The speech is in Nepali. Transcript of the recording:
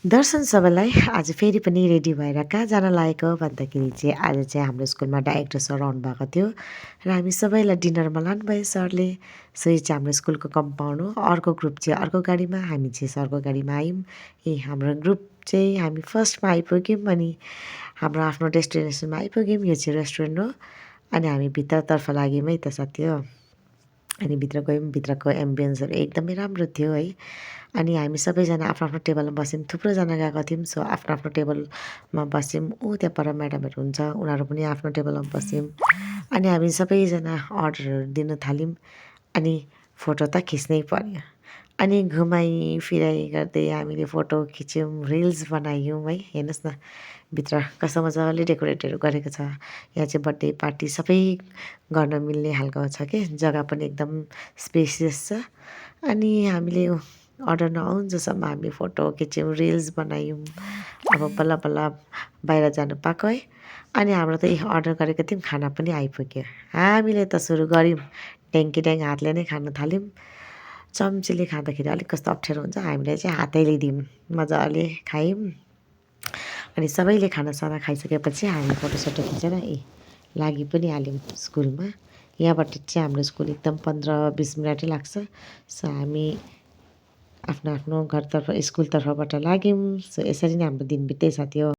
दर्शन सबैलाई आज फेरि पनि रेडी भएर कहाँ जान लागेको भन्दाखेरि चाहिँ आज चाहिँ हाम्रो स्कुलमा डाइरेक्टर सर आउनुभएको थियो र हामी सबैलाई डिनरमा लानुभयो सरले। सो यो चाहिँ हाम्रो स्कुलको कम्पाउन्ड हो। अर्को ग्रुप चाहिँ अर्को गाडीमा, हामी चाहिँ सरको गाडीमा आयौँ। हाम्रो ग्रुप चाहिँ हामी फर्स्टमा आइपुग्यौँ अनि हाम्रो आफ्नो डेस्टिनेसनमा आइपुग्यौँ। यो चाहिँ रेस्टुरेन्ट हो अनि हामी भित्रतर्फ लाग्यौँ है त साथी हो। अनि भित्र गयौँ, भित्रको एम्बियन्सहरू एकदमै राम्रो थियो है। अनि हामी सबैजना आफ्नो आफ्नो टेबलमा बस्यौँ, थुप्रोजना गएका थियौँ। सो आफ्नो आफ्नो टेबलमा बस्यौँ। त्यहाँ पर म्याडमहरू हुन्छ, उनीहरू पनि आफ्नो टेबलमा बस्यौँ। अनि हामी सबैजना अर्डरहरू दिन थाल्यौँ। अनि फोटो त खिच्नै पर्यो। अनि घुमाइ फिराइ गर्दै हामीले फोटो खिच्यौँ, रिल्स बनायौँ है। हेर्नुहोस् न भित्र कस्तो मजाले डेकोरेटहरू गरेको छ। यहाँ चाहिँ बर्थडे पार्टी सबै गर्न मिल्ने खालको छ कि जग्गा पनि एकदम स्पेसियस छ। अनि हामीले अर्डर नआउन्जेलसम्म हामी फोटो खिच्यौँ, रिल्स बनायौँ। अब बल्ल बल्ल बाहिर जानु पाएको है। अनि हाम्रो त अर्डर गरेको थियौँ, खाना पनि आइपुग्यो। हामीले त सुरु गऱ्यौँ, ट्याङ्की हातले नै खान थाल्यौँ। चम्चीले खाँदाखेरि अलिक कस्तो अप्ठ्यारो हुन्छ, हामीले चाहिँ हातैले दियौँ, मजाले खायौँ। अनि सबैले खानासाना खाइसकेपछि हामी फोटोसोटो खिचेर लागि पनि हाल्यौँ स्कुलमा। यहाँबाट चाहिँ हाम्रो स्कुल एकदम 15-20 मिनटै लाग्छ। सो हामी आफ्नो आफ्नो घरतर्फ स्कुलतर्फबाट लाग्यौँ। सो यसरी नै हाम्रो दिन बित्दै साथी हो।